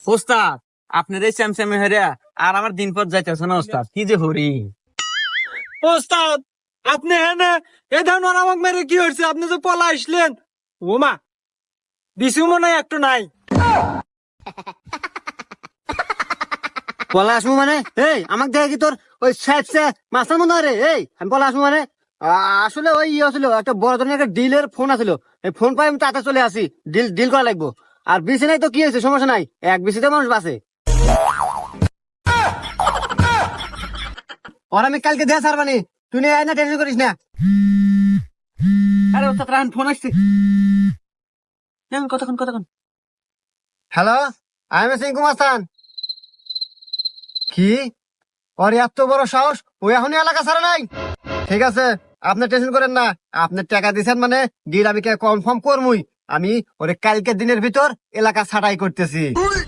ওস্তাদ আপনার এই স্যামস্যামে হেরিয়া আর আমার দিন পর যাইতেছে না ওস্তাদ, কি যে হরি। ওস্তাদ আপনি হ্যাঁ এ ধরনের আমাকে মেরে কি হয়েছে? আপনি তো পলা আসলেন। ও মা, বিছু মনে হয় একটু নাই। পলা আসবো মানে এই আমাকে দেখে কি তোর ওই মাস্টার মনে হয় রে? এই আমি পলা আসবো মানে আসলে ওই ইয়ে ছিল, একটা বড় ধরনের একটা ডিলের ফোন আছিল। এই ফোন পাই আমি তাতে চলে আসি, ডিল ডিল করা লাগবো। আর বিসি নাই তো কি হয়েছে, সমস্যা নাই, এক বিসিতে মানুষ বাঁচে। ওর আমি কালকে দেয়া সার মানে তুই নিয়ে আয় না, টেনশন করিস না। আরে ওস্তাদ রাখেন, ফোন আসছে। কতক্ষণ হ্যালো, আই এম সিং কুমাস্তান। কি ওর এত বড় সাহস, ও এখনই এলাকা ছাড়া নাই? ঠিক আছে, আপনি টেনশন করেন না। আপনি টাকা দিচ্ছেন মানে ডিল আমি কনফার্ম করবই। আমি ওরে কালকে দিনের ভিতর এলাকা ছাটাই করতেছি।